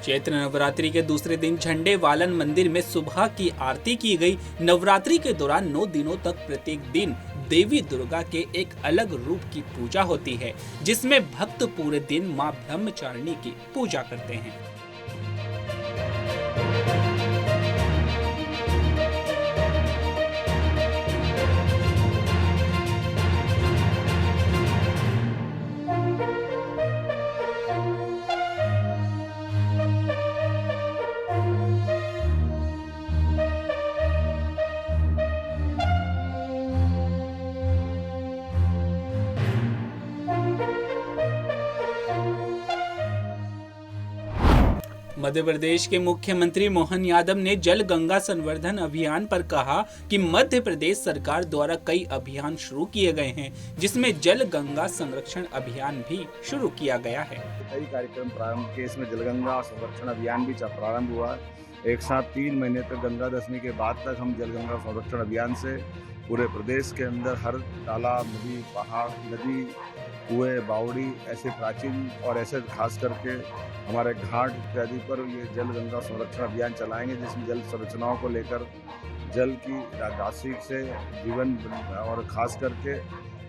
चैत्र नवरात्रि के दूसरे दिन झंडे वालन मंदिर में सुबह की आरती की गई। नवरात्रि के दौरान 9 दिनों तक प्रत्येक दिन देवी दुर्गा के एक अलग रूप की पूजा होती है, जिसमें भक्त पूरे दिन मां ब्रह्मचारिणी की पूजा करते हैं। मध्य प्रदेश के मुख्यमंत्री मोहन यादव ने जल गंगा संवर्धन अभियान पर कहा कि मध्य प्रदेश सरकार द्वारा कई अभियान शुरू किए गए हैं, जिसमें जल गंगा संरक्षण अभियान भी शुरू किया गया है। कई कार्यक्रम प्रारंभ किए, इसमें जलगंगा संरक्षण अभियान भी प्रारंभ हुआ। एक साथ 3 महीने तक गंगा दशमी के बाद तक हम जलगंगा संरक्षण अभियान से पूरे प्रदेश के अंदर हर तालाब, नदी, पहाड़, नदी, कुएं, बावड़ी, ऐसे प्राचीन और ऐसे खास करके हमारे घाट इत्यादि पर ये जल गंगा संरक्षण अभियान चलाएंगे, जिसमें जल संरचनाओं को लेकर जल की राशि से जीवन और खास करके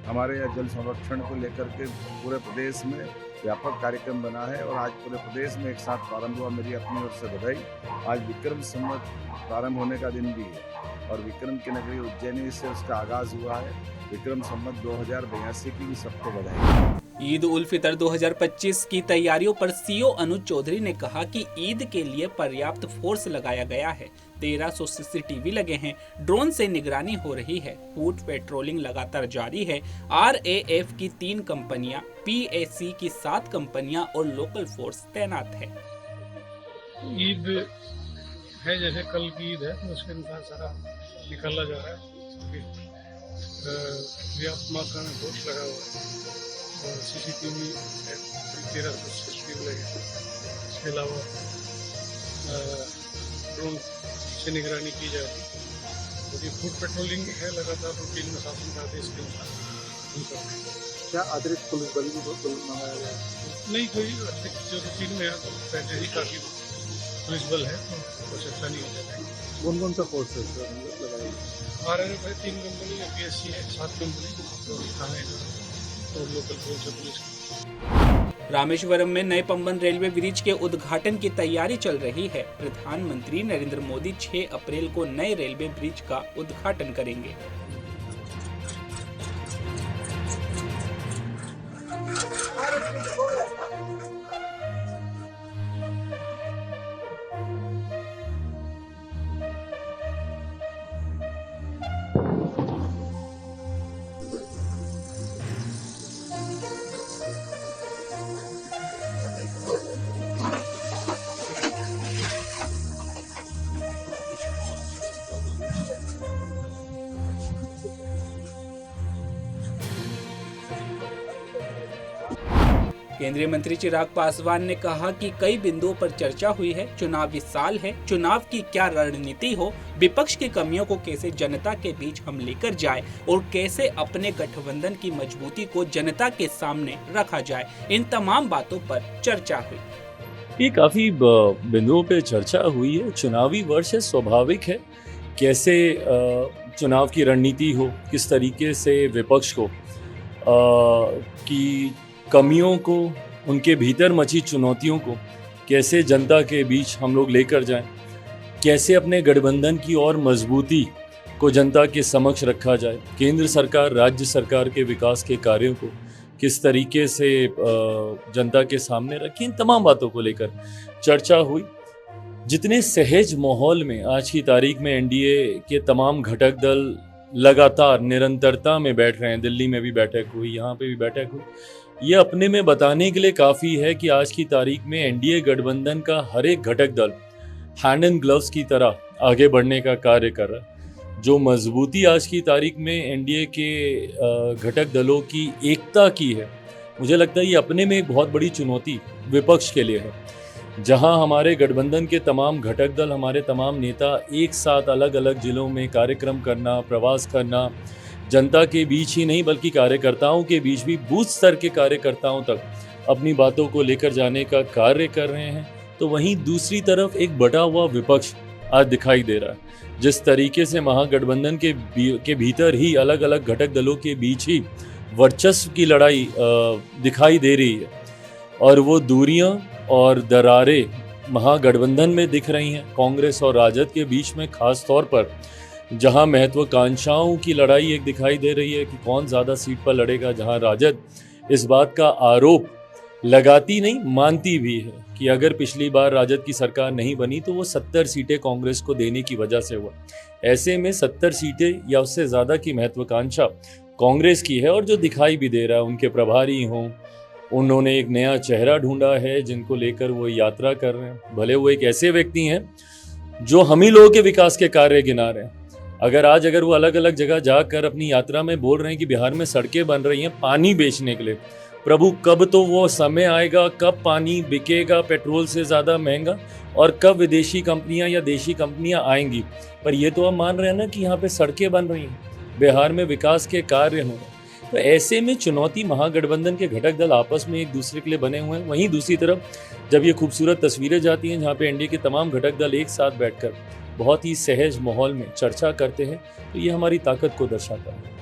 हमारे यहाँ जल संरक्षण को लेकर के पूरे प्रदेश में व्यापक कार्यक्रम बना है और आज पूरे प्रदेश में एक साथ प्रारंभ हुआ। मेरी अपनी ओर से बधाई। आज विक्रम संवत प्रारंभ होने का दिन भी है और विक्रम की नगरी उज्जैनी से उसका आगाज हुआ है। विक्रम संवत 2082 की भी सबको बधाई। ईद उल फितर 2025 की तैयारियों पर सीओ अनुज चौधरी ने कहा कि ईद के लिए पर्याप्त फोर्स लगाया गया है। 1300 सीसीटीवी लगे हैं, ड्रोन से निगरानी हो रही है, फूट पेट्रोलिंग लगातार जारी है। RAF की 3 कंपनियां, PAC की 7 कंपनियां और लोकल फोर्स तैनात है। ईद है, जैसे कल की ईद है तो उसके अनुसार सारा निकाला जा रहा है। पर्याप्त मात्रा में फोर्स लगा हुआ है और CCTV 1300 CCTV लगे। इसके अलावा ड्रोन से निगरानी की जा रही है। तो फूड पेट्रोलिंग है, लगातार रूटीन में शासन का आदेश के अनुसार हम करते हैं। क्या अतिरिक्त पुलिस बल भी मंगाया गया? नहीं, कोई अतिरिक्त जो रूटीन में है तो पहले ही काफी पुलिस बल है, तो कुछ अच्छा नहीं हो जाता है। कौन सा फोर्स है लगाया गया? RAF है 3 कंपनी, PSC है 7 कंपनी और लोकल फोर्स है पुलिस। रामेश्वरम में नए पंबन रेलवे ब्रिज के उद्घाटन की तैयारी चल रही है। प्रधानमंत्री नरेंद्र मोदी 6 अप्रैल को नए रेलवे ब्रिज का उद्घाटन करेंगे। केंद्रीय मंत्री चिराग पासवान ने कहा कि कई बिंदुओं पर चर्चा हुई है। चुनावी साल है, चुनाव की क्या रणनीति हो, विपक्ष की कमियों को कैसे जनता के बीच हम लेकर जाए और कैसे अपने गठबंधन की मजबूती को जनता के सामने रखा जाए, इन तमाम बातों पर चर्चा हुई। ये काफी बिंदुओं पे चर्चा हुई है। चुनावी वर्ष है, स्वाभाविक है। कैसे चुनाव की रणनीति हो, किस तरीके से विपक्ष को की कमियों को, उनके भीतर मची चुनौतियों को कैसे जनता के बीच हम लोग लेकर जाएं, कैसे अपने गठबंधन की और मजबूती को जनता के समक्ष रखा जाए, केंद्र सरकार, राज्य सरकार के विकास के कार्यों को किस तरीके से जनता के सामने रखें, इन तमाम बातों को लेकर चर्चा हुई। जितने सहज माहौल में आज की तारीख में NDA के तमाम घटक दल लगातार निरंतरता में बैठ रहे हैं, दिल्ली में भी बैठक हुई, यहाँ पे भी बैठक हुई, ये अपने में बताने के लिए काफ़ी है कि आज की तारीख में NDA गठबंधन का हर एक घटक दल हैंड एंड ग्लव्स की तरह आगे बढ़ने का कार्य कर रहा है। जो मजबूती आज की तारीख में NDA के घटक दलों की एकता की है, मुझे लगता है ये अपने में एक बहुत बड़ी चुनौती विपक्ष के लिए है। जहां हमारे गठबंधन के तमाम घटक दल, हमारे तमाम नेता एक साथ अलग अलग जिलों में कार्यक्रम करना, प्रवास करना, जनता के बीच ही नहीं बल्कि कार्यकर्ताओं के बीच भी, बूथ स्तर के कार्यकर्ताओं तक अपनी बातों को लेकर जाने का कार्य कर रहे हैं। तो वहीं दूसरी तरफ एक बटा हुआ विपक्ष आज दिखाई दे रहा है। जिस तरीके से महागठबंधन के भीतर ही अलग अलग घटक दलों के बीच ही वर्चस्व की लड़ाई दिखाई दे रही है और वो दूरियां और दरारें महागठबंधन में दिख रही हैं। कांग्रेस और राजद के बीच में खास तौर पर जहां महत्वाकांक्षाओं की लड़ाई एक दिखाई दे रही है कि कौन ज़्यादा सीट पर लड़ेगा, जहां राजद इस बात का आरोप लगाती नहीं मानती भी है कि अगर पिछली बार राजद की सरकार नहीं बनी तो वो 70 सीटें कांग्रेस को देने की वजह से हुआ। ऐसे में 70 सीटें या उससे ज़्यादा की महत्वाकांक्षा कांग्रेस की है और जो दिखाई भी दे रहा है उनके प्रभारी हों, उन्होंने एक नया चेहरा ढूंढा है जिनको लेकर वो यात्रा कर रहे हैं। भले वो एक ऐसे व्यक्ति हैं जो हम ही लोगों के विकास के कार्य गिना रहे हैं। अगर वो अलग अलग जगह जाकर अपनी यात्रा में बोल रहे हैं कि बिहार में सड़कें बन रही हैं पानी बेचने के लिए, प्रभु कब तो वो समय आएगा, कब पानी बिकेगा पेट्रोल से ज़्यादा महंगा और कब विदेशी कंपनियां या देशी कंपनियां आएंगी। पर ये तो हम मान रहे हैं ना कि यहाँ पे सड़कें बन रही हैं, बिहार में विकास के कार्य हो रहे हैं। तो ऐसे में चुनौती महागठबंधन के घटक दल आपस में एक दूसरे के लिए बने हुए हैं। वहीं दूसरी तरफ जब ये खूबसूरत तस्वीरें जाती हैं जहाँ पे एनडीए के तमाम घटक दल एक साथ बैठकर बहुत ही सहज माहौल में चर्चा करते हैं तो ये हमारी ताकत को दर्शाता है।